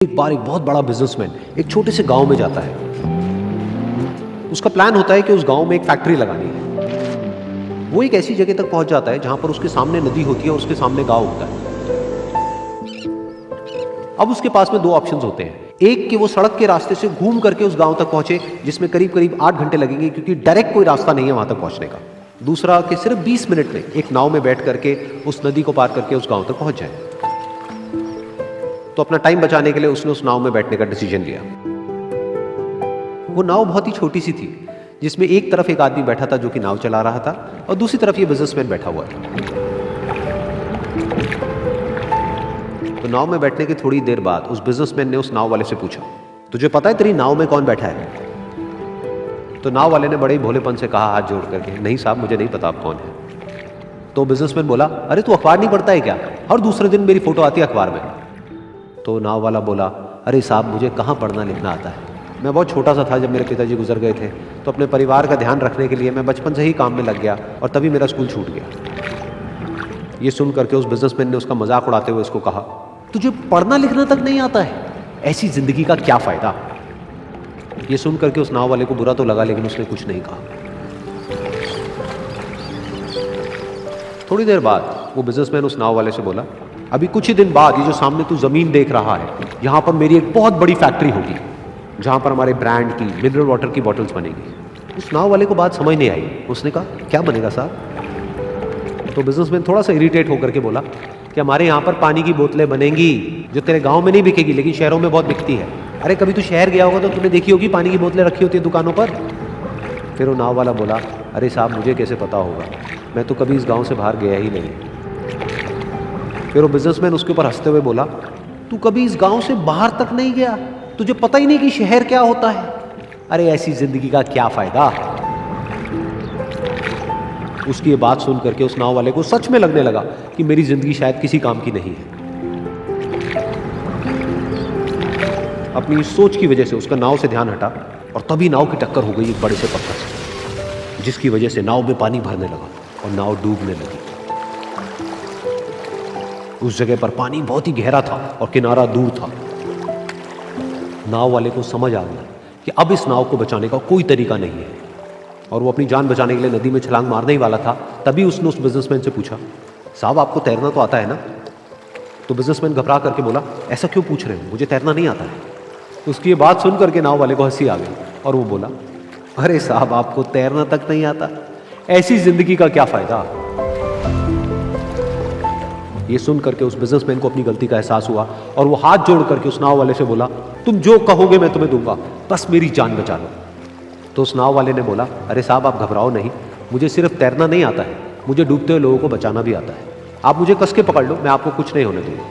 एक बार एक बहुत बड़ा बिजनेसमैन एक छोटे से गांव में जाता है। उसका प्लान होता है कि उस गांव में एक फैक्ट्री लगानी है। वो एक ऐसी जगह तक पहुंच जाता है जहां पर उसके सामने नदी होती है और उसके सामने गांव होता है। अब उसके पास में दो ऑप्शंस होते हैं। एक कि वो सड़क के रास्ते से घूम करके उस गांव तक पहुंचे, जिसमें करीब करीब 8 घंटे लगेंगे, क्योंकि डायरेक्ट कोई रास्ता नहीं है वहां तक पहुंचने का। दूसरा कि सिर्फ 20 मिनट में एक नाव में बैठ करके उस नदी को पार करके उस गांव तक पहुंच जाए। तो अपना टाइम बचाने के लिए उसने उस नाव में बैठने का डिसीजन लिया। वो नाव बहुत ही छोटी सी थी, जिसमें एक तरफ एक आदमी बैठा था जो कि नाव चला रहा था और दूसरी तरफ ये बिजनेसमैन बैठा हुआ था। तो नाव में बैठने की थोड़ी देर बाद उस बिजनेसमैन ने उस नाव वाले से पूछा, तुझे पता है तेरी नाव में कौन बैठा है? तो नाव वाले ने बड़े ही भोलेपन से कहा हाथ जोड़ करके, नहीं साहब मुझे नहीं पता आप कौन है। तो बिजनेसमैन बोला, अरे तू अखबार नहीं पढ़ता है क्या? हर दूसरे दिन मेरी फोटो आती है अखबार में। तो नाव वाला बोला, अरे साहब मुझे कहाँ पढ़ना लिखना आता है, मैं बहुत छोटा सा था जब मेरे पिताजी गुजर गए थे, तो अपने परिवार का ध्यान रखने के लिए मैं बचपन से ही काम में लग गया और तभी मेरा स्कूल छूट गया। ये सुन करके उस बिजनेसमैन ने उसका मजाक उड़ाते हुए उसको कहा, तुझे पढ़ना लिखना तक नहीं आता है, ऐसी जिंदगी का क्या फायदा? ये सुन करके उस नाव वाले को बुरा तो लगा, लेकिन उसने कुछ नहीं कहा। थोड़ी देर बाद वो बिजनेसमैन उस नाव वाले से बोला, अभी कुछ ही दिन बाद ये जो सामने तू जमीन देख रहा है, यहां पर मेरी एक बहुत बड़ी फैक्ट्री होगी जहां पर हमारे ब्रांड की मिनरल वाटर की बॉटल्स बनेगी। उस नाव वाले को बात समझ नहीं आई। उसने कहा, क्या बनेगा साहब? तो बिजनेसमैन थोड़ा सा इरिटेट होकर के बोला कि हमारे यहाँ पर पानी की बोतलें बनेंगी जो तेरे गांव में नहीं बिकेगी, लेकिन शहरों में बहुत बिकती है। अरे कभी तू शहर गया होगा तो तूने देखी होगी पानी की बोतलें रखी होती है दुकानों पर। फिर वो नाव वाला बोला, अरे साहब मुझे कैसे पता होगा, मैं तो कभी इस गाँव से बाहर गया ही नहीं। फिर वो बिजनेसमैन उसके ऊपर हंसते हुए बोला, तू कभी इस गांव से बाहर तक नहीं गया, तुझे पता ही नहीं कि शहर क्या होता है? अरे ऐसी जिंदगी का क्या फायदा? उसकी ये बात सुन करके उस नाव वाले को सच में लगने लगा कि मेरी जिंदगी शायद किसी काम की नहीं है। अपनी सोच की वजह से उसका नाव से ध्यान हटा और तभी नाव की टक्कर हो गई एक बड़े से पत्थर से, जिसकी वजह से नाव में पानी भरने लगा और नाव डूबने लगी। उस जगह पर पानी बहुत ही गहरा था और किनारा दूर था। नाव वाले को समझ आ गया कि अब इस नाव को बचाने का कोई तरीका नहीं है और वो अपनी जान बचाने के लिए नदी में छलांग मारने ही वाला था। तभी उसने उस बिजनेसमैन से पूछा, साहब आपको तैरना तो आता है ना? तो बिजनेसमैन घबरा करके बोला, ऐसा क्यों पूछ रहे हो, मुझे तैरना नहीं आता है। उसकी ये बात सुन करके नाव वाले को हंसी आ गई और वो बोला, अरे साहब आपको तैरना तक नहीं आता, ऐसी जिंदगी का क्या फायदा? ये सुन करके उस बिजनेसमैन को अपनी गलती का एहसास हुआ और वो हाथ जोड़ करके उस नाव वाले से बोला, तुम जो कहोगे मैं तुम्हें दूंगा, बस मेरी जान बचा लो। तो उस नाव वाले ने बोला, अरे साहब आप घबराओ नहीं, मुझे सिर्फ तैरना नहीं आता है, मुझे डूबते हुए लोगों को बचाना भी आता है। आप मुझे कस के पकड़ लो, मैं आपको कुछ नहीं होने दूंगा।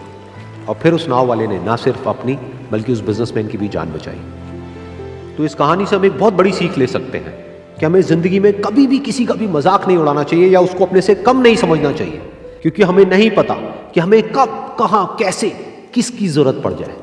और फिर उस नाव वाले ने ना सिर्फ अपनी बल्कि उस बिजनेसमैन की भी जान बचाई। तो इस कहानी से हम एक बहुत बड़ी सीख ले सकते हैं कि हमें जिंदगी में कभी भी किसी का भी मजाक नहीं उड़ाना चाहिए या उसको अपने से कम नहीं समझना चाहिए, क्योंकि हमें नहीं पता कि हमें कब, कहां, कैसे, किसकी जरूरत पड़ जाए।